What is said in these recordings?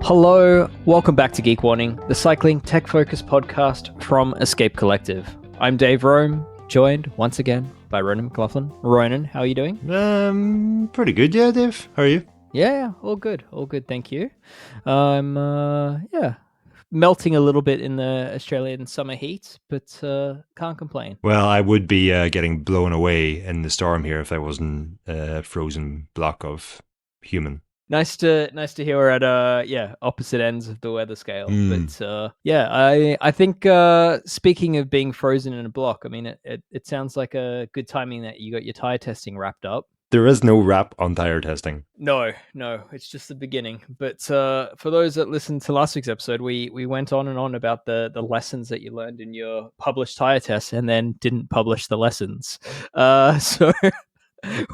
Hello, welcome back to Geek Warning, the cycling tech-focused podcast from Escape Collective. I'm Dave Rome, joined once again by Ronan McLaughlin. Ronan, how are you doing? Pretty good, yeah, Dave. How are you? Yeah, all good, thank you. I'm, melting a little bit in the Australian summer heat, but can't complain. Well, I would be getting blown away in the storm here if I wasn't a frozen block of human. Nice to hear we're at opposite ends of the weather scale. But I think speaking of being frozen in a block, I mean it sounds like a good timing that you got your tyre testing wrapped up. There is no wrap on tyre testing. No, it's just the beginning. But for those that listened to last week's episode, we went on and on about the lessons that you learned in your published tyre tests and then didn't publish the lessons. So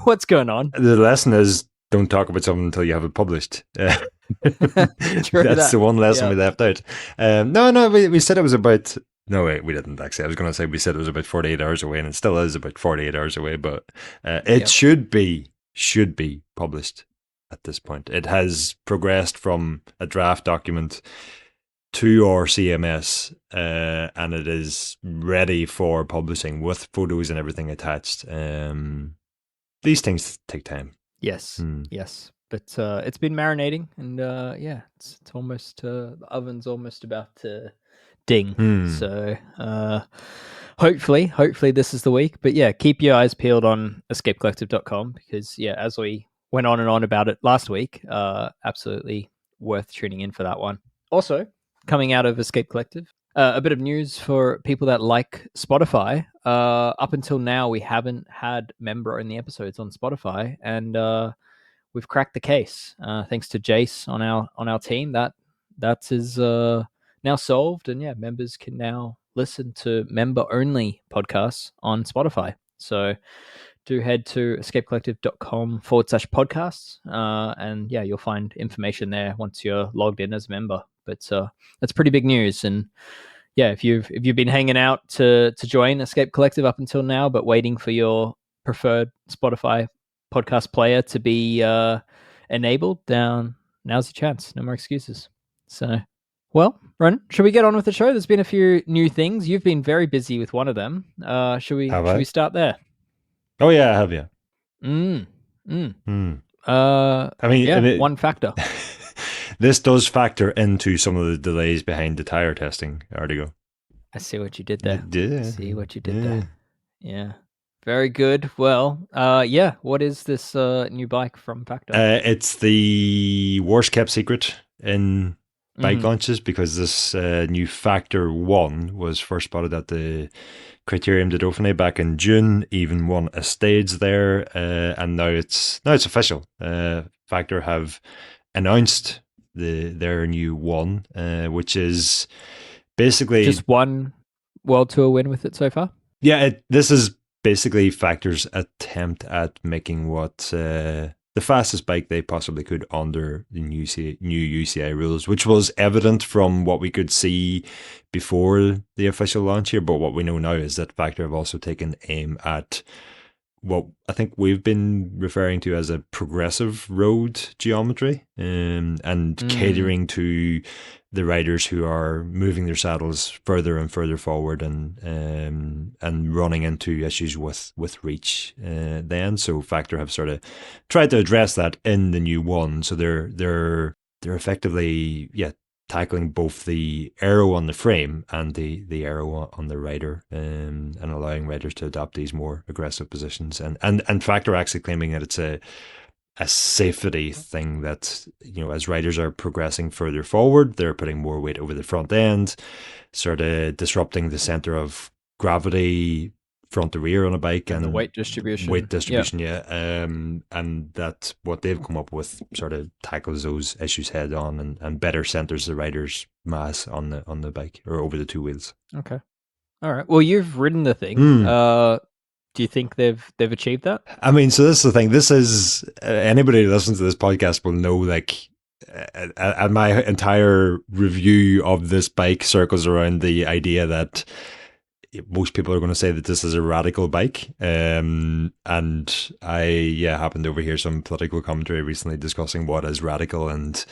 what's going on? The lesson is don't talk about something until you have it published. That's the one lesson we left out. We said it was about... No, wait, we didn't actually. I was going to say we said it was about 48 hours away, and it still is about 48 hours away, but it should be published at this point. It has progressed from a draft document to our CMS, and it is ready for publishing with photos and everything attached. These things take time. Yes. But it's been marinating, and it's almost the oven's almost about to ding. So hopefully this is the week. But yeah, keep your eyes peeled on escapecollective.com because as we went on and on about it last week, absolutely worth tuning in for that one. Also, coming out of Escape Collective, a bit of news for people that like Spotify. Up until now, we haven't had member-only episodes on Spotify, and we've cracked the case. Thanks to Jace on our team, that is now solved, and members can now listen to member-only podcasts on Spotify. So do head to escapecollective.com/podcasts, and you'll find information there once you're logged in as a member. But that's pretty big news, and if you've been hanging out to join Escape Collective up until now, but waiting for your preferred Spotify podcast player to be enabled, now's your chance. No more excuses. So, well, Ronan, should we get on with the show? There's been a few new things. You've been very busy with one of them. Should we start there? Oh yeah, I have you. One factor. This does factor into some of the delays behind the tyre testing, Artigo. I see what you did there. Yeah. Yeah. Very good. Well, what is this new bike from Factor? It's the worst kept secret in bike launches because this new Factor 1 was first spotted at the Criterium de Dauphiné back in June, even won a stage there, and now it's official. Factor have announced their new one, which is basically just one World Tour win with it so far. Yeah, this is basically Factor's attempt at making what the fastest bike they possibly could under the new UCI rules, which was evident from what we could see before the official launch here. But what we know now is that Factor have also taken aim at what I think we've been referring to as a progressive road geometry, and catering to the riders who are moving their saddles further and further forward and running into issues with reach. So Factor have sort of tried to address that in the new one. So they're effectively tackling both the aero on the frame and the aero on the rider, and allowing riders to adopt these more aggressive positions. And Factor actually claiming that it's a safety thing, that as riders are progressing further forward, they're putting more weight over the front end, sort of disrupting the center of gravity front to rear on a bike, and the weight distribution. And that what they've come up with sort of tackles those issues head on and better centers the rider's mass on the bike or over the two wheels. Okay, all right. Well, you've ridden the thing. Do you think they've achieved that? I mean, so this is the thing. This is anybody who listens to this podcast will know, like, and my entire review of this bike circles around the idea that most people are going to say that this is a radical bike. And I happened to overhear some political commentary recently discussing what is radical and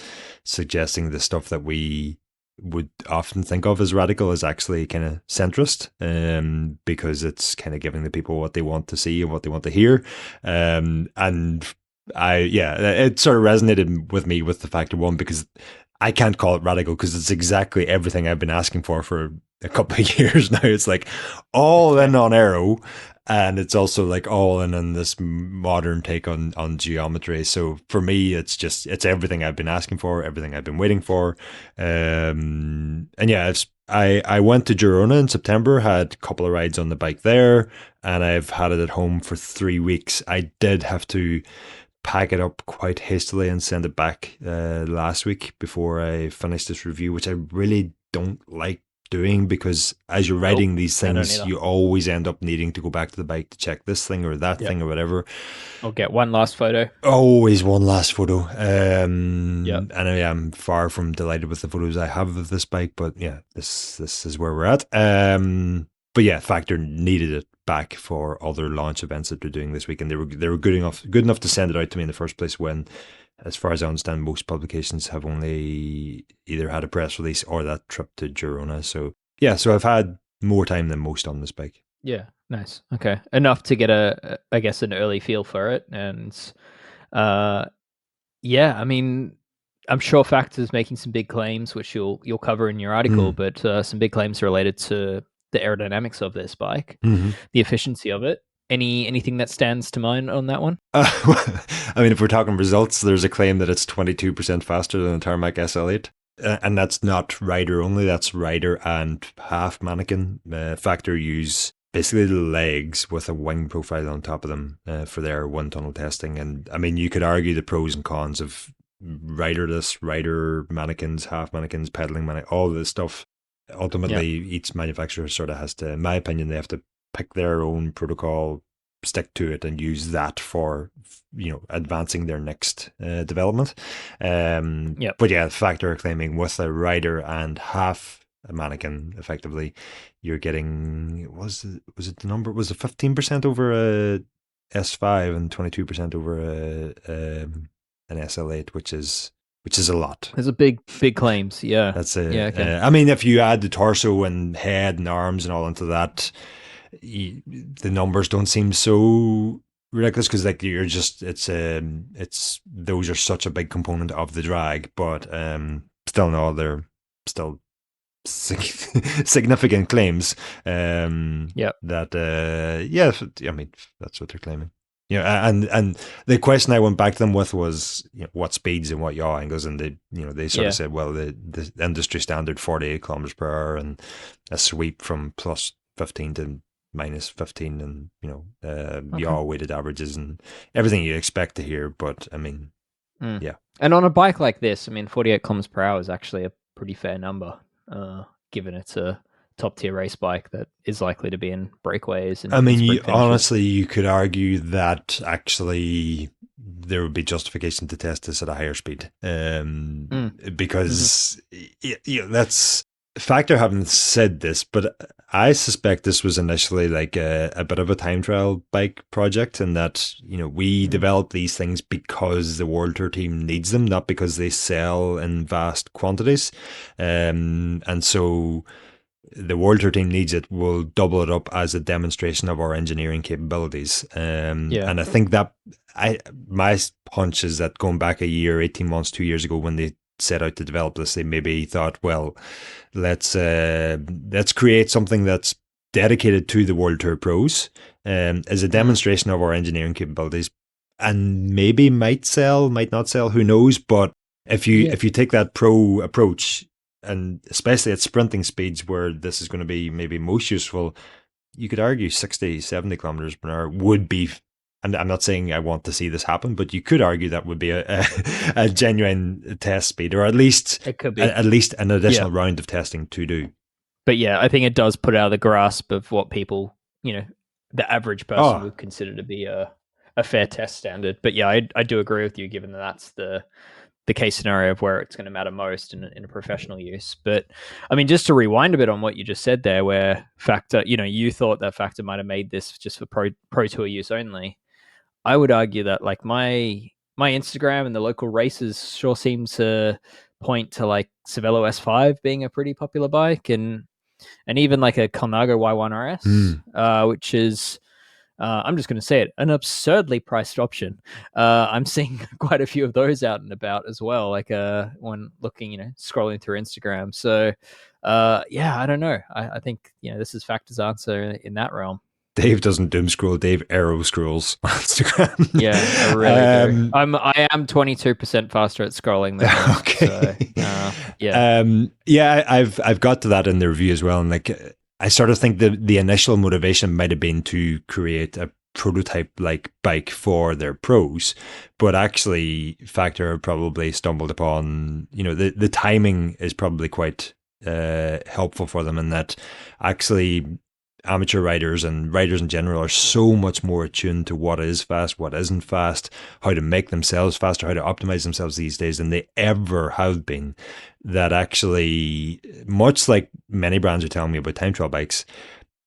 suggesting the stuff that we would often think of as radical is actually kind of centrist, because it's kind of giving the people what they want to see and what they want to hear. And it sort of resonated with me with the Factor One, because I can't call it radical because it's exactly everything I've been asking for a couple of years now. It's like all in on aero, and it's also like all in on this modern take on geometry. So for me, it's everything I've been asking for, everything I've been waiting for. And yeah, I went to Girona in September, had a couple of rides on the bike there, and I've had it at home for 3 weeks. I did have to pack it up quite hastily and send it back last week before I finished this review, which I really don't like doing, because as you're writing these things, you always end up needing to go back to the bike to check this thing or that thing or whatever. Or get one last photo. Always one last photo. And I'm far from delighted with the photos I have of this bike, but yeah, this is where we're at. But yeah, Factor needed it back for other launch events that they're doing this week, and they were good enough to send it out to me in the first place, when, as far as I understand, most publications have only either had a press release or that trip to Girona. So yeah, so I've had more time than most on this bike. Yeah, nice. Okay, enough to get an early feel for it, and I mean, I'm sure Factor's making some big claims, which you'll cover in your article, but some big claims related to the aerodynamics of this bike, the efficiency of it. Anything that stands to mind on that one? I mean, if we're talking results, there's a claim that it's 22% faster than a Tarmac SL8. And that's not rider only, that's rider and half mannequin. Factor use basically the legs with a wing profile on top of them for their wind tunnel testing. And I mean, you could argue the pros and cons of riderless, rider mannequins, half mannequins, pedaling mannequins, all this stuff. Ultimately, each manufacturer sort of has to, in my opinion, they have to pick their own protocol, stick to it, and use that for, advancing their next development. But yeah, Factor are claiming with a rider and half a mannequin, effectively, you're getting, was it the number? Was it 15% over a S5 and 22% over an SL8, which is a lot. There's a big claims. Yeah, that's I mean, if you add the torso and head and arms and all into that, the numbers don't seem so ridiculous, because like you're just it's those are such a big component of the drag, but still no, they're still significant claims. That I mean, that's what they're claiming. And the question I went back to them with was, what speeds and what yaw angles, and they sort of said, well, the industry standard 48 kilometers per hour and a sweep from plus 15 to minus 15, and yaw weighted averages and everything you expect to hear. But I mean, yeah. And on a bike like this, I mean, 48 kilometers per hour is actually a pretty fair number, given it's a top tier race bike that is likely to be in breakaways. And I mean, honestly, you could argue that actually there would be justification to test this at a higher speed, because that's Factor haven't said this, but I suspect this was initially like a bit of a time trial bike project, and that we develop these things because the World Tour team needs them, not because they sell in vast quantities, and so the World Tour team needs it. We'll double it up as a demonstration of our engineering capabilities. And I think that my hunch is that going back a year, 18 months, 2 years ago, when they set out to develop this, they maybe thought, well, let's create something that's dedicated to the World Tour pros, as a demonstration of our engineering capabilities, and maybe might sell, might not sell, who knows. But if you take that pro approach, and especially at sprinting speeds where this is going to be maybe most useful, you could argue 60, 70 kilometers per hour would be, and I'm not saying I want to see this happen, but you could argue that would be a genuine test speed, or at least it could be at least an additional round of testing to do. But yeah, I think it does put out of the grasp of what people, the average person would consider to be a fair test standard. But yeah, I do agree with you, given that that's the the case scenario of where it's going to matter most in a professional use. But I mean, just to rewind a bit on what you just said there, where Factor, you thought that Factor might have made this just for pro tour use only. I would argue that like my Instagram and the local races sure seem to point to like Cervelo S5 being a pretty popular bike, and even like a Colnago Y1RS, which is, I'm just going to say it, an absurdly priced option. I'm seeing quite a few of those out and about as well, like when looking, scrolling through Instagram. So, I don't know. I think, this is Factor's answer in that realm. Dave doesn't doom scroll. Dave aero scrolls on Instagram. Yeah, I really do. I am 22% faster at scrolling than him. Okay. So, I've got to that in the review as well, and like I sort of think the initial motivation might have been to create a prototype like bike for their pros, but actually Factor probably stumbled upon, the timing is probably quite helpful for them, in that actually amateur riders and riders in general are so much more attuned to what is fast, what isn't fast, how to make themselves faster, how to optimize themselves these days than they ever have been. That actually, much like many brands are telling me about time trial bikes,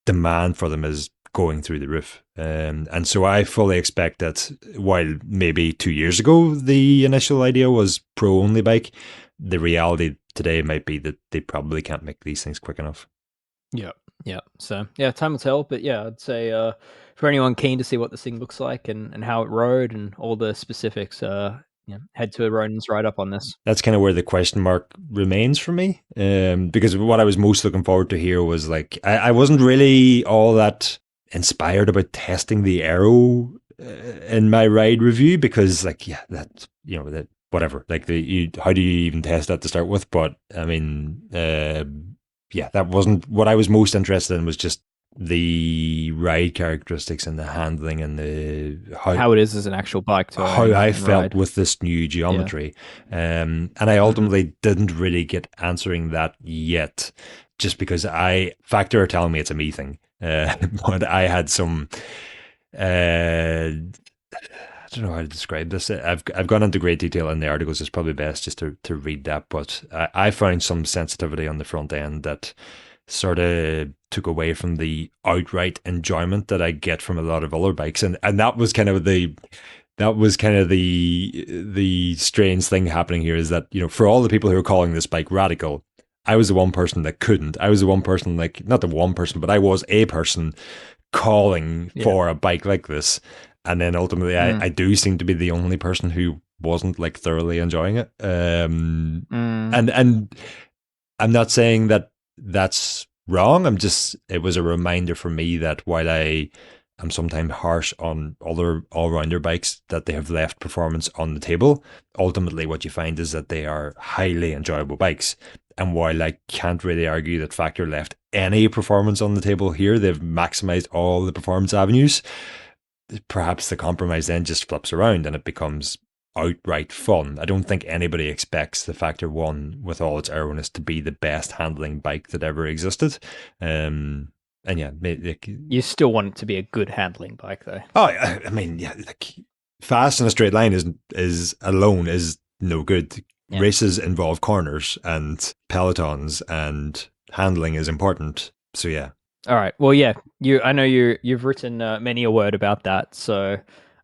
demand for them is going through the roof. And so I fully expect that while maybe 2 years ago the initial idea was pro only bike, the reality today might be that they probably can't make these things quick enough. Yeah. So time will tell. But I'd say for anyone keen to see what this thing looks like and how it rode and all the specifics, head to Ronan's write-up on this. That's kind of where the question mark remains for me, because what I was most looking forward to here was like I wasn't really all that inspired about testing the aero in my ride review, because like that whatever, like how do you even test that to start with? But I mean, that wasn't what I was most interested in. Was just the ride characteristics and the handling and the how it is as an actual bike to how I felt ride with this new geometry. And I ultimately didn't really get answering that yet, just because Factor are telling me it's a me thing. But I had some I don't know how to describe this. I've gone into great detail in the articles. It's probably best just to read that. But I found some sensitivity on the front end that sort of took away from the outright enjoyment that I get from a lot of other bikes, and that was kind of the strange thing happening here, is that for all the people who are calling this bike radical, I was the one person that couldn't. I was the one person, like not the one person, but I was a person calling for a bike like this. And then ultimately, I do seem to be the only person who wasn't like thoroughly enjoying it. And I'm not saying that that's wrong. It was a reminder for me that while I am sometimes harsh on other all-rounder bikes, that they have left performance on the table, ultimately what you find is that they are highly enjoyable bikes. And while I can't really argue that Factor left any performance on the table here, they've maximized all the performance avenues. Perhaps the compromise then just flips around and it becomes outright fun. I don't think anybody expects the Factor 1 with all its aeroness to be the best handling bike that ever existed. And you still want it to be a good handling bike, though. Oh, I mean, like fast in a straight line is alone is no good. Yeah. Races involve corners and pelotons, and handling is important. So yeah. All right. Well, I know you've written many a word about that, so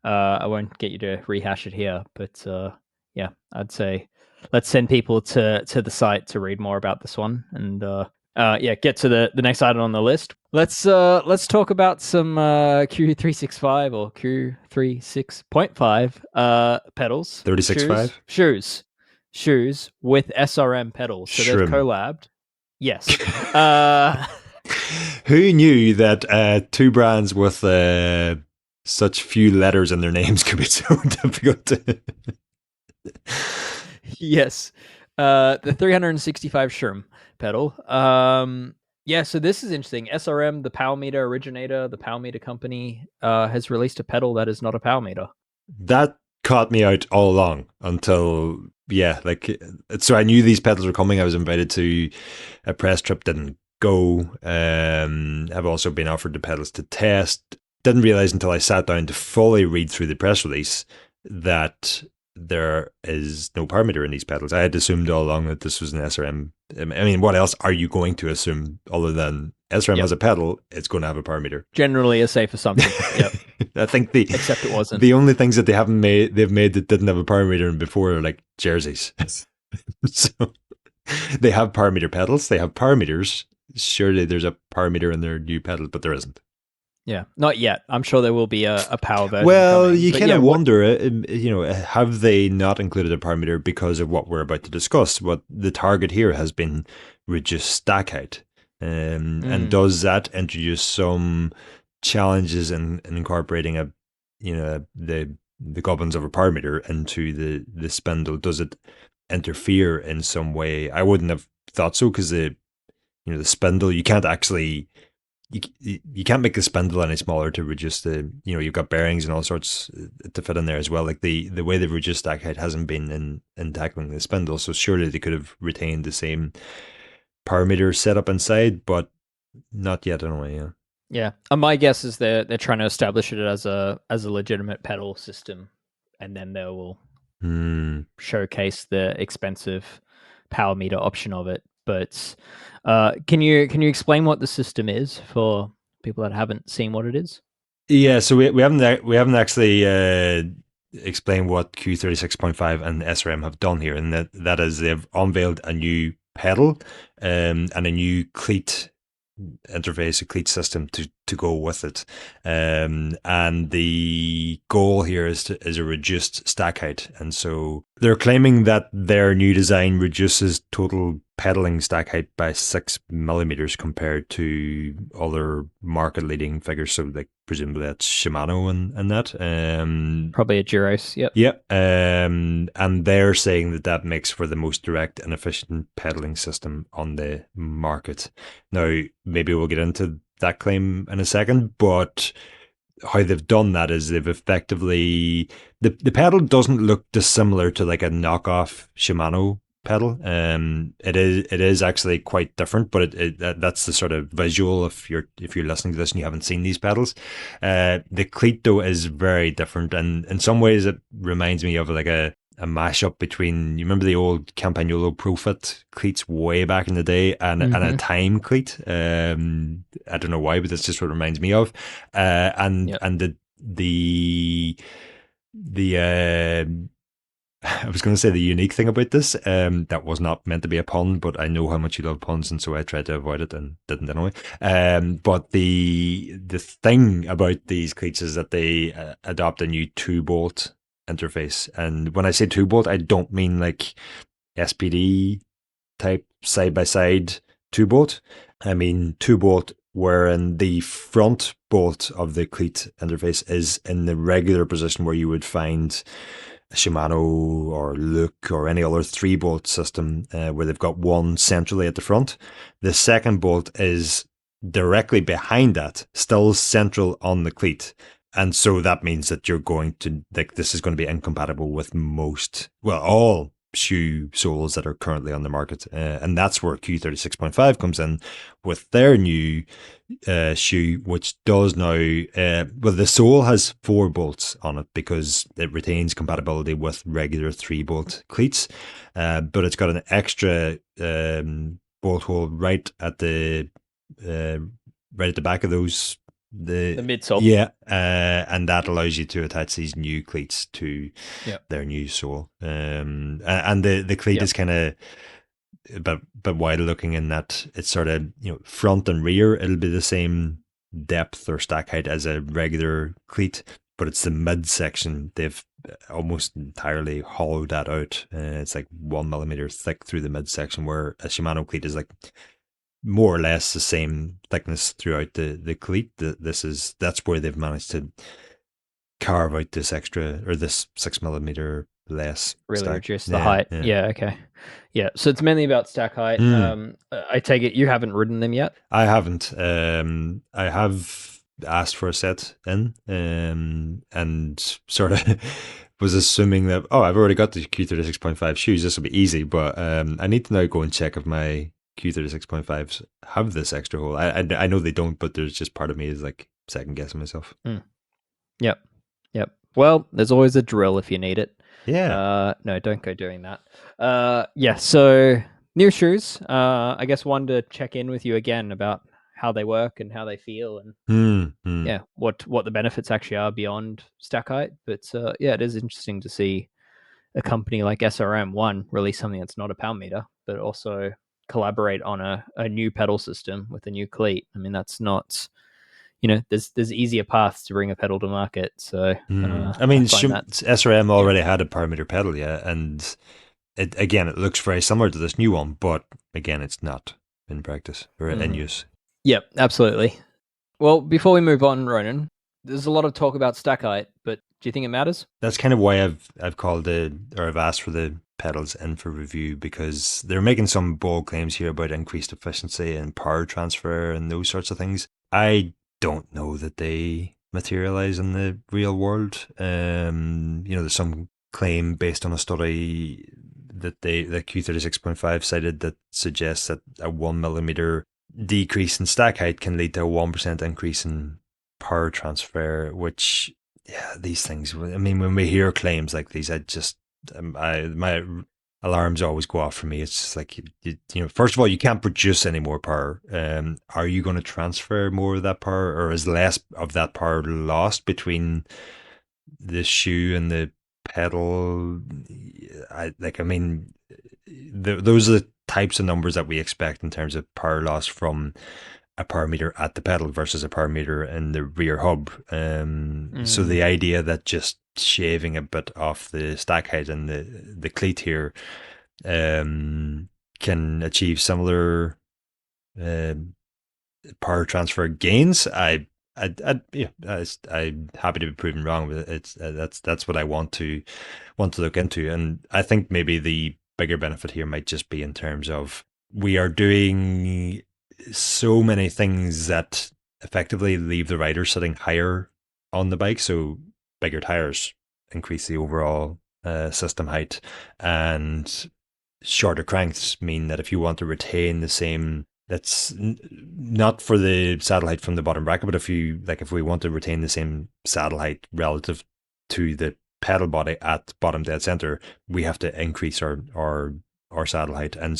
I won't get you to rehash it here. But I'd say let's send people to the site to read more about this one, and get to the next item on the list. Let's talk about some Q365 or Q36.5 pedals. 36.5 shoes with SRM pedals. So they've collabed. Yes. Who knew that two brands with such few letters in their names could be so difficult to... Yes. The 365 Shroom pedal. So this is interesting. SRM, the power meter originator, the power meter company, has released a pedal that is not a power meter. That caught me out all along until... so I knew these pedals were coming. I was invited to a press trip, didn't go. I've also been offered the pedals to test. Didn't realize until I sat down to fully read through the press release that there is no power meter in these pedals. I had assumed all along that this was an SRM. I mean, what else are you going to assume other than SRM has a pedal, it's going to have a power meter? Generally a safe assumption. Yep. I think Except it wasn't. The only things that they've made that didn't have a power meter before are like jerseys. So they have power meter pedals, they have power meters. Surely there's a power meter in their new pedal, but there isn't. Yeah, not yet. I'm sure there will be a power version. Well, coming. you kind of wonder, have they not included a power meter because of what we're about to discuss? What the target here has been reduced stack height. And does that introduce some challenges in incorporating the gubbins of a power meter into the spindle? Does it interfere in some way? I wouldn't have thought so, because the spindle, you can't actually you can't make the spindle any smaller to reduce you've got bearings and all sorts to fit in there as well. Like the way they've reduced stack height hasn't been in tackling the spindle, so surely they could have retained the same power meter setup inside, but not yet in a way. Yeah, and my guess is they're trying to establish it as a legitimate pedal system, and then they will showcase the expensive power meter option of it. But can you explain what the system is for people that haven't seen what it is? Yeah, so we haven't actually explained what Q36.5 and SRM have done here, and that is they've unveiled a new pedal and a new cleat interface, a cleat system to go with it, and the goal here is a reduced stack height. And so they're claiming that their new design reduces total pedaling stack height by 6 millimeters compared to other market leading figures. So like presumably that's Shimano and that probably a Duros. Yep. And they're saying that makes for the most direct and efficient pedaling system on the market. Now maybe we'll get into that claim in a second, but how they've done that is they've effectively the pedal doesn't look dissimilar to like a knockoff Shimano pedal. It is actually quite different, but that's the sort of visual if you're listening to this and you haven't seen these pedals. The cleat though is very different, and in some ways it reminds me of like a mashup between, you remember the old Campagnolo Profit cleats way back in the day and a Time cleat. I don't know why, but that's just what it reminds me of. And the I was going to say the unique thing about this, that was not meant to be a pun, but I know how much you love puns, and so I tried to avoid it and didn't anyway. But the thing about these cleats is that they adopt a new 2-bolt interface. And when I say 2-bolt, I don't mean like SPD type side-by-side 2-bolt. I mean 2-bolt wherein the front bolt of the cleat interface is in the regular position where you would find a Shimano or Look or any other 3-bolt system, where they've got one centrally at the front. The second bolt is directly behind that, still central on the cleat. And so that means that you're going to, like, this is going to be incompatible with all shoe soles that are currently on the market. And that's where Q36.5 comes in with their new shoe, which does now, the sole has 4 bolts on it because it retains compatibility with regular 3-bolt cleats. But it's got an extra bolt hole right at the back of those, the midsole. Yeah, and that allows you to attach these new cleats to their new sole. And the cleat is kind of but wider looking in that it's sort of, front and rear, it'll be the same depth or stack height as a regular cleat, but it's the midsection they've almost entirely hollowed that out. It's like 1 millimeter thick through the midsection, where a Shimano cleat is like more or less the same thickness throughout the cleat. That's where they've managed to carve out this extra, or this 6 millimeter less really stack. Reduce the height. Okay. Yeah, so it's mainly about stack height. I take it you haven't ridden them yet? I haven't. I have asked for a set in, and sort of was assuming that, I've already got the Q36.5 shoes, this will be easy, but I need to now go and check if my Q36.5s have this extra hole. I know they don't, but there's just part of me is like second guessing myself. Yep. Well, there's always a drill if you need it. No, don't go doing that. Yeah, so new shoes. I guess one to check in with you again about how they work and how they feel, and yeah, what the benefits actually are beyond stack height. But yeah, it is interesting to see a company like SRM one release something that's not a power meter, but also collaborate on a new pedal system with a new cleat. I mean, that's not, there's easier paths to bring a pedal to market. So I mean, I find that SRM already had a parameter pedal, yeah, and it looks very similar to this new one, but again, it's not in practice or in use. Yep, absolutely. Well, before we move on, Ronan, there's a lot of talk about stack height, but do you think it matters? That's kind of why I've called I've asked for the pedals in for review, because they're making some bold claims here about increased efficiency and power transfer and those sorts of things. I don't know that they materialize in the real world. There's some claim based on a study that the Q36.5 cited that suggests that a 1 millimeter decrease in stack height can lead to a 1% increase in power transfer, which, yeah, these things, I mean, when we hear claims like these, my alarms always go off for me. It's just like, first of all, you can't produce any more power. Are you going to transfer more of that power, or is less of that power lost between the shoe and the pedal? Those are the types of numbers that we expect in terms of power loss from a power meter at the pedal versus a power meter in the rear hub. So the idea that just shaving a bit off the stack height and the cleat here can achieve similar power transfer gains, I'm happy to be proven wrong, but that's what I want to look into. And I think maybe the bigger benefit here might just be in terms of we are doing so many things that effectively leave the rider sitting higher on the bike. So bigger tires increase the overall system height, and shorter cranks mean that if you want to retain the same, that's not for the saddle height from the bottom bracket, but if we want to retain the same saddle height relative to the pedal body at bottom dead center, we have to increase our saddle height. And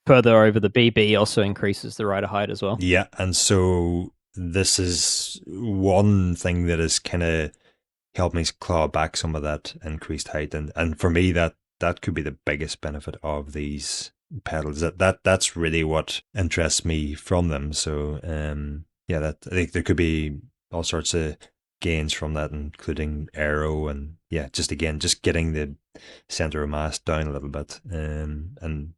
further over the BB also increases the rider height as well. Yeah, and so this is one thing that has kind of helped me claw back some of that increased height, and for me that could be the biggest benefit of these pedals. That's really what interests me from them. So I think there could be all sorts of gains from that, including aero, and just getting the center of mass down a little bit, and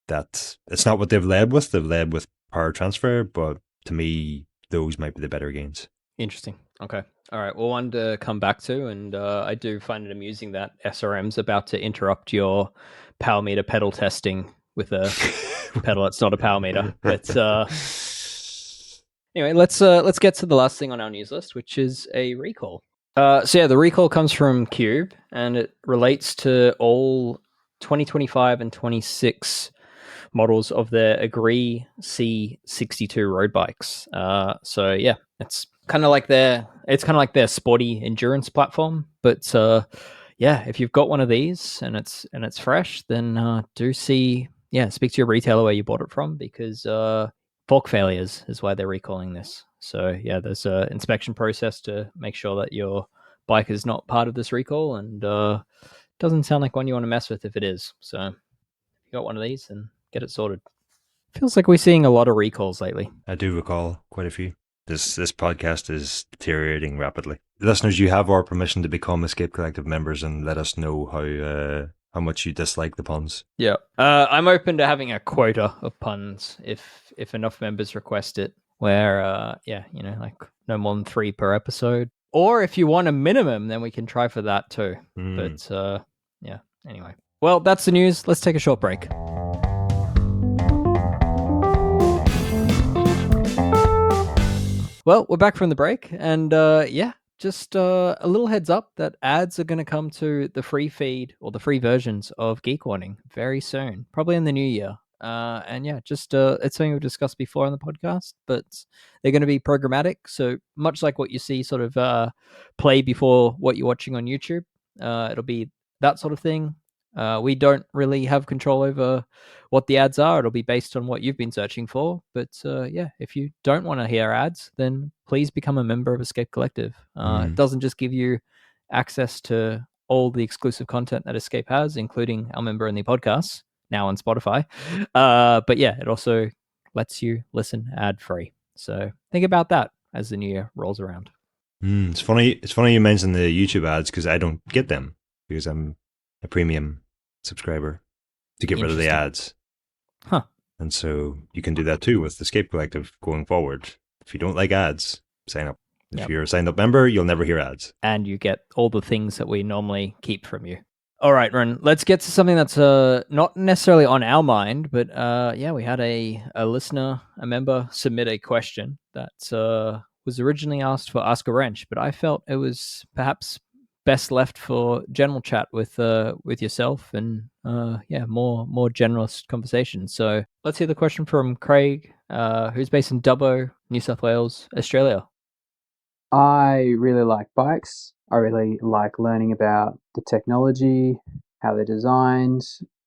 that it's not what they've led with. They've led with power transfer, but to me, those might be the better gains. Interesting. Okay. All right. Well, one to come back to, and I do find it amusing that SRM's about to interrupt your power meter pedal testing with a pedal that's not a power meter. But anyway, let's get to the last thing on our news list, which is a recall. The recall comes from Cube, and it relates to all 2025 and 26 models of their Agree C62 road bikes. It's kind of like their sporty endurance platform. But if you've got one of these and it's fresh, then speak to your retailer where you bought it from, because fork failures is why they're recalling this. So there's an inspection process to make sure that your bike is not part of this recall, and doesn't sound like one you want to mess with if it is. So if you got one of these, then get it sorted. Feels like we're seeing a lot of recalls lately. I do recall quite a few. This podcast is deteriorating rapidly. Listeners, you have our permission to become Escape Collective members and let us know how much you dislike the puns. Yeah, I'm open to having a quota of puns if enough members request it. Where no more than 3 per episode. Or if you want a minimum, then we can try for that too. But anyway. Well, that's the news. Let's take a short break. Well, we're back from the break, and just a little heads up that ads are going to come to the free feed or the free versions of Geek Warning very soon, probably in the new year. It's something we've discussed before on the podcast, but they're going to be programmatic. So much like what you see sort of play before what you're watching on YouTube, It'll be that sort of thing. We don't really have control over what the ads are. It'll be based on what you've been searching for. But yeah, if you don't want to hear ads, then please become a member of Escape Collective. It doesn't just give you access to all the exclusive content that Escape has, including our member only podcasts now on Spotify. But yeah, it also lets you listen ad free. So think about that as the new year rolls around. It's funny. It's funny you mentioned the YouTube ads because I don't get them because I'm a premium subscriber to get rid of the ads. Huh. And so you can do that too with the Escape Collective going forward. If you don't like ads, sign up. If you're a signed up member, you'll never hear ads. And you get all the things that we normally keep from you. All right, Ron, let's get to something that's not necessarily on our mind, but yeah, we had a listener, a member, submit a question that was originally asked for Ask a Wrench, but I felt it was perhaps best left for general chat with yourself and yeah, more generalist conversation. So let's hear the question from Craig, who's based in Dubbo, New South Wales, Australia. I really like bikes. I really like learning about the technology, how they're designed,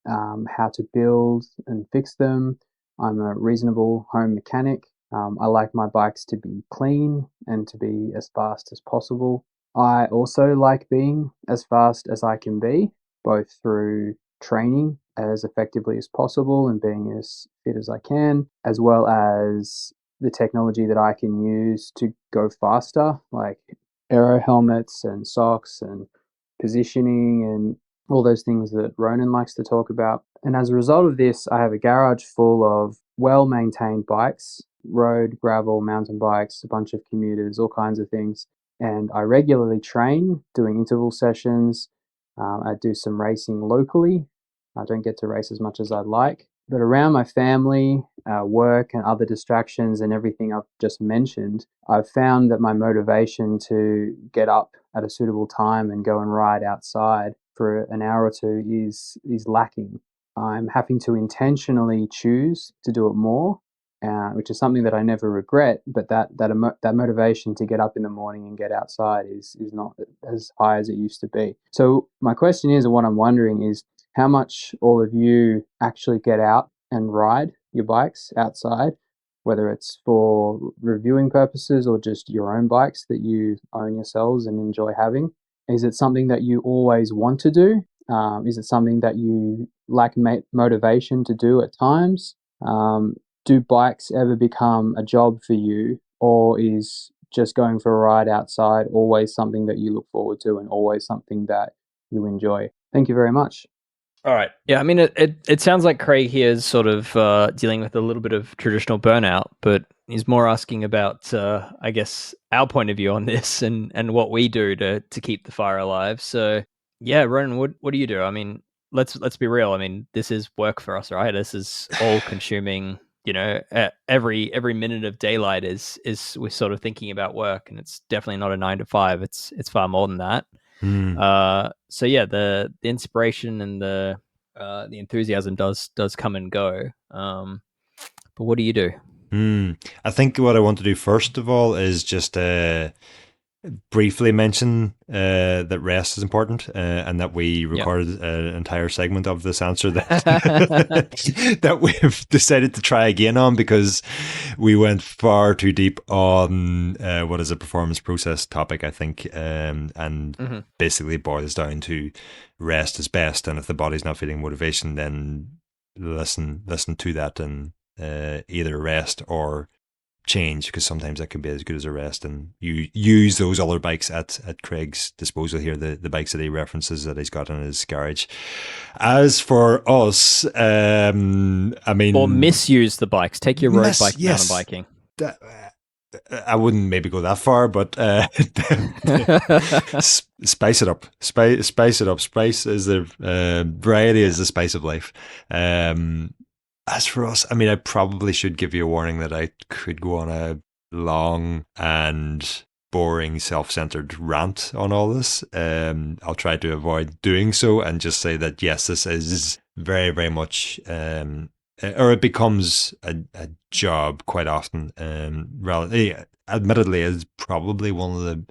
how to build and fix them. I'm a reasonable home mechanic. I like my bikes to be clean and to be as fast as possible. I also like being as fast as I can be, both through training as effectively as possible and being as fit as I can, as well as the technology that I can use to go faster, like aero helmets and socks and positioning and all those things that Ronan likes to talk about. And as a result of this, I have a garage full of well-maintained bikes, road, gravel, mountain bikes, a bunch of commuters, all kinds of things. And I regularly train doing interval sessions. I do some racing locally. I don't get to race as much as I'd like. But around my family, work, and other distractions and everything I've just mentioned, I've found that my motivation to get up at a suitable time and go and ride outside for an hour or two is lacking. I'm having to intentionally choose to do it more, which is something that I never regret. But that motivation to get up in the morning and get outside is not as high as it used to be. So my question is, and what I'm wondering is, how much all of you actually get out and ride your bikes outside, whether it's for reviewing purposes or just your own bikes that you own yourselves and enjoy having. Is it something that you always want to do? Is it something that you lack motivation to do at times? Do bikes ever become a job for you, or is just going for a ride outside always something that you look forward to and always something that you enjoy? Thank you very much. All right. Yeah, I mean, it sounds like Craig here is sort of dealing with a little bit of traditional burnout, but he's more asking about, I guess, our point of view on this and what we do to keep the fire alive. So, yeah, Ronan, what do you do? I mean, let's be real. I mean, this is work for us, right? This is all consuming. You know, every minute of daylight is we're sort of thinking about work, and it's definitely not a 9 to 5. It's far more than that. So yeah, the inspiration and the enthusiasm does come and go. But what do you do? I think what I want to do first of all is just briefly mention that rest is important, and that we recorded an entire segment of this answer that that we've decided to try again on because we went far too deep on what is a performance process topic, I think, and basically boils down to rest is best, and if the body's not feeling motivation, then listen to that and either rest or change, because sometimes that can be as good as a rest, and you use those other bikes at Craig's disposal here, the bikes that he references that he's got in his garage. As for us, I mean, or misuse the bikes, take your road bike mountain biking. I wouldn't maybe go that far, but spice it up. Spice it up. Spice is the variety is the spice of life. As for us, I mean, I probably should give you a warning that I could go on a long and boring, self-centered rant on all this. I'll try to avoid doing so and just say that, yes, this is very, very much, or it becomes a job quite often. Admittedly, is probably one of the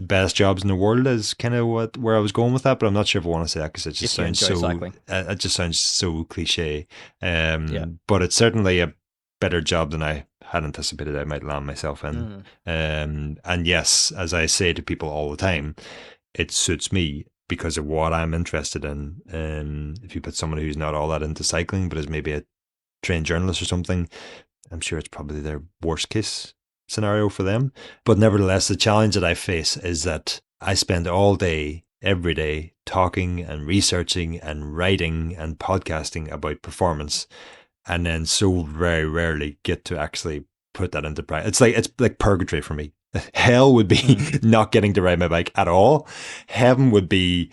best jobs in the world is kind of where I was going with that, but I'm not sure if I want to say that because it just If you sounds enjoy so cycling. it just sounds so cliche. Yeah. But it's certainly a better job than I had anticipated I might land myself in. And yes, as I say to people all the time, it suits me because of what I'm interested in. If you put someone who's not all that into cycling, but is maybe a trained journalist or something, I'm sure it's probably their worst case scenario for them. But nevertheless, the challenge that I face is that I spend all day, every day, talking and researching and writing and podcasting about performance, and then so very rarely get to actually put that into practice. It's like purgatory for me. Hell would be not getting to ride my bike at all. Heaven would be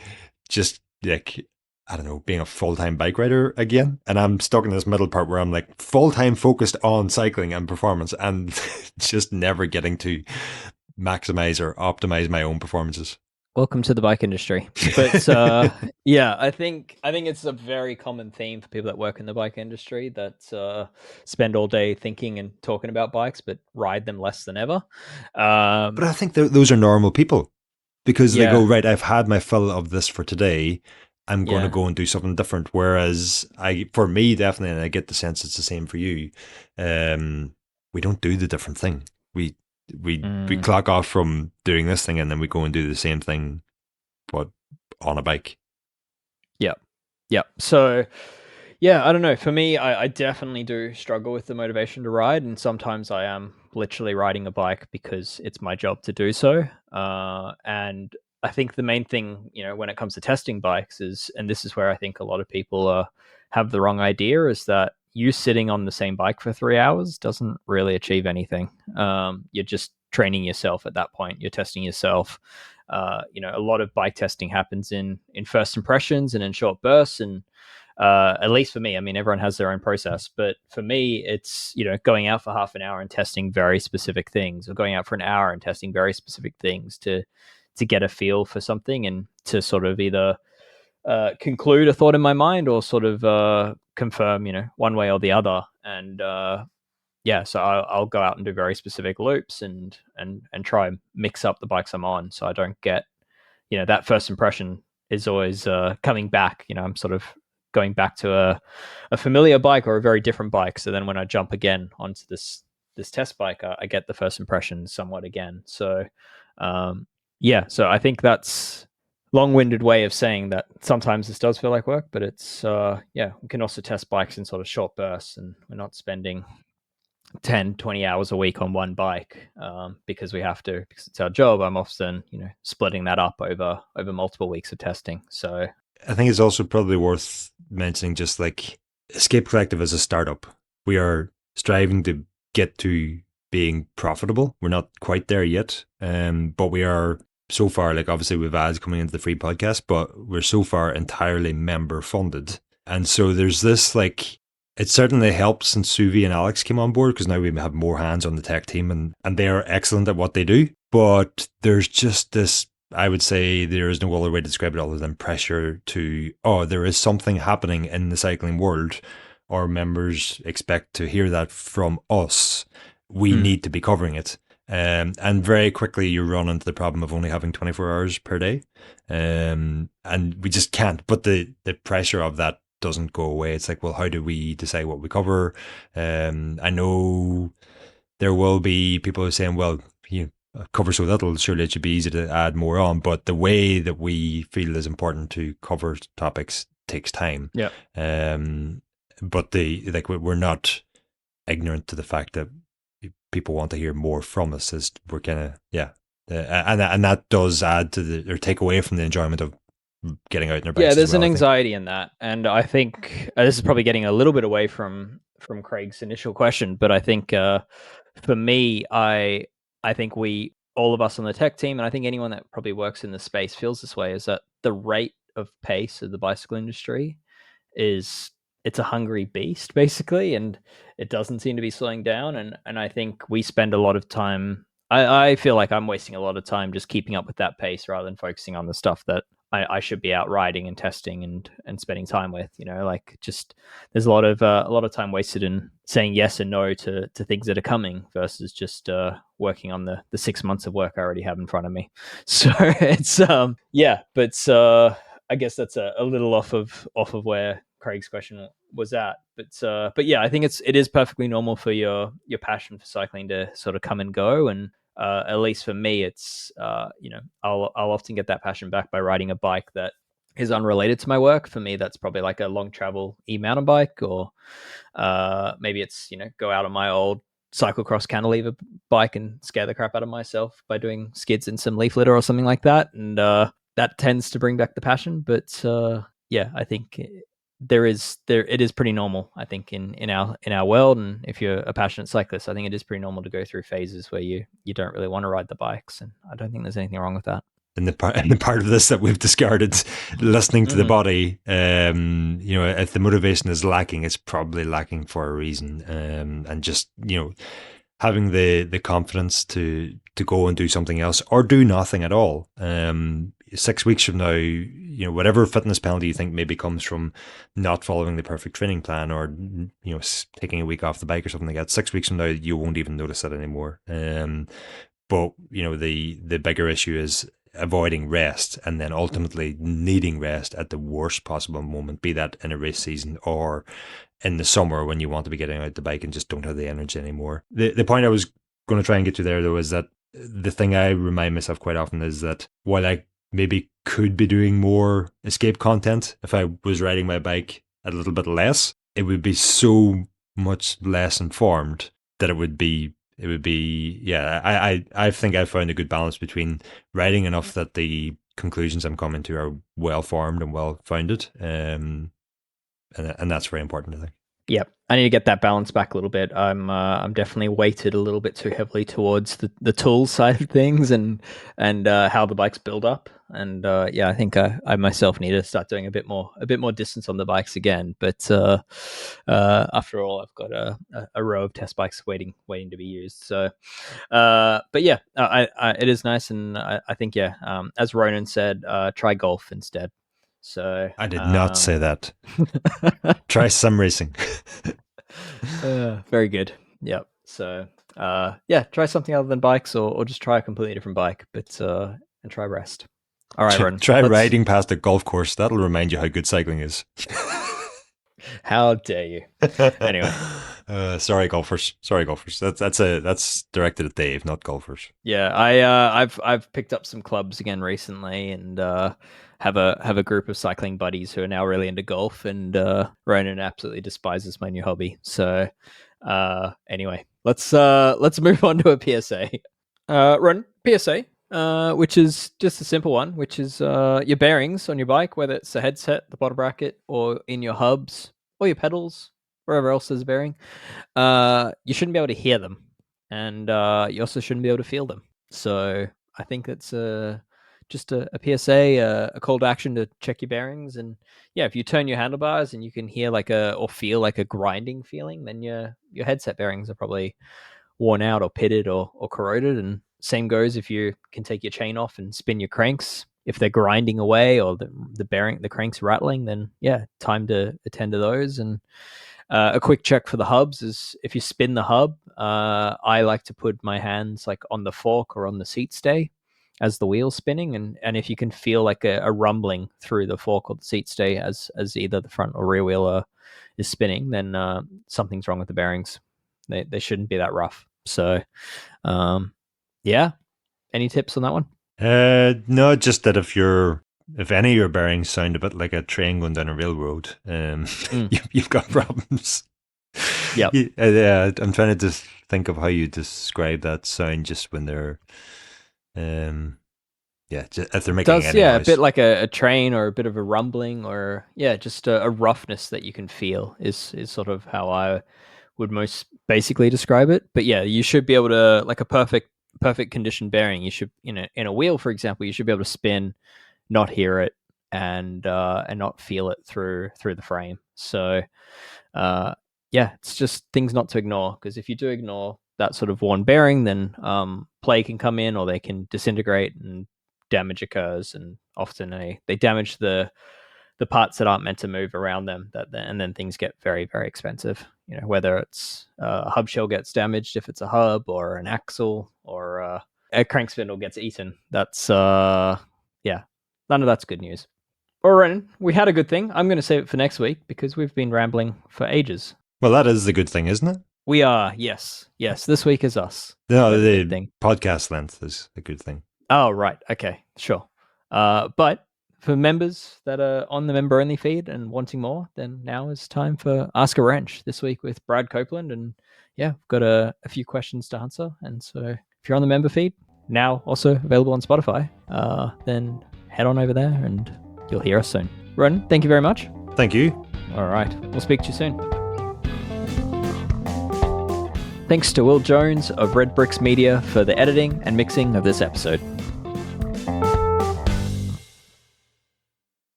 just like, I don't know, being a full-time bike rider again. And I'm stuck in this middle part where I'm like full-time focused on cycling and performance and just never getting to maximize or optimize my own performances. Welcome to the bike industry. But yeah, I think it's a very common theme for people that work in the bike industry that spend all day thinking and talking about bikes, but ride them less than ever. But I think those are normal people because they go, Yeah. right, I've had my fill of this for today. I'm going to Yeah. go and do something different. Whereas for me, definitely, and I get the sense it's the same for you. We don't do the different thing. We clock off from doing this thing and then we go and do the same thing, but on a bike. Yeah. So, yeah, I don't know. For me, I definitely do struggle with the motivation to ride, and sometimes I am literally riding a bike because it's my job to do so. And I think the main thing, when it comes to testing bikes is, and this is where I think a lot of people have the wrong idea, is that you sitting on the same bike for 3 hours doesn't really achieve anything. You're just training yourself at that point. You're testing yourself. A lot of bike testing happens in first impressions and in short bursts, and at least for me, I mean, everyone has their own process, but for me, it's, going out for half an hour and testing very specific things, or going out for an hour and testing very specific things to get a feel for something and to sort of either conclude a thought in my mind or sort of confirm, one way or the other. And yeah, so I'll go out and do very specific loops and try and mix up the bikes I'm on, so I don't get, that first impression is always coming back. I'm sort of going back to a familiar bike or a very different bike. So then when I jump again onto this test bike, I get the first impression somewhat again. So yeah, so I think that's long-winded way of saying that sometimes this does feel like work, but it's yeah, we can also test bikes in sort of short bursts, and we're not spending 10-20 hours a week on one bike because we have to, because it's our job. I'm often splitting that up over multiple weeks of testing. So I think it's also probably worth mentioning just like Escape Collective as a startup. We are striving to get to being profitable. We're not quite there yet, but we are so far, like obviously we've ads coming into the free podcast, but we're so far entirely member funded. And so there's this like, it certainly helps since Suvi and Alex came on board because now we have more hands on the tech team and they are excellent at what they do. But there's just this, I would say there is no other way to describe it other than pressure to, there is something happening in the cycling world. Our members expect to hear that from us. We need to be covering it. And very quickly you run into the problem of only having 24 hours per day. And we just can't. But the pressure of that doesn't go away. It's like, well, how do we decide what we cover? I know there will be people who are saying, well, cover so little, surely it should be easy to add more on. But the way that we feel is important to cover topics takes time. yeah. But we're not ignorant to the fact that people want to hear more from us. As we're kind of and that does add to or take away from the enjoyment of getting out in their bikes. Yeah, there's an anxiety in that, and I think this is probably getting a little bit away from Craig's initial question, but I think for me, I think we, all of us on the tech team, and I think anyone that probably works in the space feels this way, is that the rate of pace of the bicycle industry it's a hungry beast basically, and it doesn't seem to be slowing down. And I think we spend a lot of time. I feel like I'm wasting a lot of time just keeping up with that pace rather than focusing on the stuff that I should be out riding and testing and spending time with. Like, just there's a lot of time wasted in saying yes and no to things that are coming versus just working on the 6 months of work I already have in front of me. So it's but I guess that's a little off of where Craig's question was at. But yeah, I think it is perfectly normal for your passion for cycling to sort of come and go. And at least for me, it's I'll often get that passion back by riding a bike that is unrelated to my work. For me, that's probably like a long travel e-mountain bike, or maybe it's go out on my old cyclocross cantilever bike and scare the crap out of myself by doing skids in some leaf litter or something like that. And that tends to bring back the passion. But yeah, I think it is pretty normal, I think, in our world. And if you're a passionate cyclist, I think it is pretty normal to go through phases where you don't really want to ride the bikes, and I don't think there's anything wrong with that. And the part of this that we've discarded, listening to the body, if the motivation is lacking, it's probably lacking for a reason. And just having the confidence to go and do something else or do nothing at all. 6 weeks from now, whatever fitness penalty you think maybe comes from not following the perfect training plan, or taking a week off the bike or something like that, 6 weeks from now you won't even notice it anymore. But the bigger issue is avoiding rest, and then ultimately needing rest at the worst possible moment, be that in a race season or in the summer when you want to be getting out the bike and just don't have the energy anymore. The point I was going to try and get to there, though, is that the thing I remind myself quite often is that while I maybe could be doing more escape content if I was riding my bike a little bit less, it would be so much less informed that it would be I think I've found a good balance between writing enough that the conclusions I'm coming to are well formed and well founded, and that's very important, I think. Yep, I need to get that balance back a little bit. I'm definitely weighted a little bit too heavily towards the tools side of things and how the bikes build up. And I think I myself need to start doing a bit more distance on the bikes again. But after all, I've got a row of test bikes waiting to be used. So, but yeah, it is nice, and I think as Ronan said, try golf instead. So I did not say that. Try sim racing. Very good. Yep. So try something other than bikes, or just try a completely different bike, but and try rest. All right, Ron. Try riding past a golf course. That'll remind you how good cycling is. How dare you? Anyway. Sorry, golfers. That's directed at Dave, not golfers. Yeah, I've picked up some clubs again recently, and have a group of cycling buddies who are now really into golf, and Ronan absolutely despises my new hobby. So anyway, let's move on to a PSA. Ronan, PSA, which is just a simple one, which is your bearings on your bike, whether it's the headset, the bottom bracket, or in your hubs or your pedals, wherever else there's a bearing. You shouldn't be able to hear them, and you also shouldn't be able to feel them. So I think that's just a PSA, a call to action to check your bearings. And yeah, if you turn your handlebars and you can hear or feel like a grinding feeling, then your headset bearings are probably worn out or pitted or corroded. And same goes if you can take your chain off and spin your cranks. If they're grinding away or the cranks rattling, then yeah, time to attend to those. And a quick check for the hubs is if you spin the hub, I like to put my hands like on the fork or on the seat stay as the wheel's spinning, and if you can feel like a rumbling through the fork or the seat stay as either the front or rear wheel is spinning, then something's wrong with the bearings. They shouldn't be that rough. So yeah, any tips on that one? No, just that if any of your bearings sound a bit like a train going down a railroad, you've got problems. Yeah. I'm trying to just think of how you describe that sound just when they're, if they're making any noise. A bit like a train, or a bit of a rumbling, or just a roughness that you can feel is sort of how I would most basically describe it. But yeah, you should be able to, like a perfect condition bearing, you should, in a wheel, for example, you should be able to spin, not hear it, and not feel it through the frame. So it's just things not to ignore, because if you do ignore that sort of worn bearing, then play can come in, or they can disintegrate and damage occurs, and often they damage the parts that aren't meant to move around them, and then things get very, very expensive. Whether it's a hub shell gets damaged if it's a hub, or an axle, or a crank spindle gets eaten. That's none of that's good news. All right, we had a good thing. I'm going to save it for next week because we've been rambling for ages. Well, that is the good thing, isn't it? We are, yes. This week is us. No, the podcast length is a good thing. Oh, right. Okay, sure. But for members that are on the member-only feed and wanting more, then now is time for Ask a Wrench this week with Brad Copeland. And yeah, we've got a few questions to answer. And so if you're on the member feed, now also available on Spotify, then head on over there and you'll hear us soon. Ronan, thank you very much. Thank you. All right. We'll speak to you soon. Thanks to Will Jones of Red Bricks Media for the editing and mixing of this episode.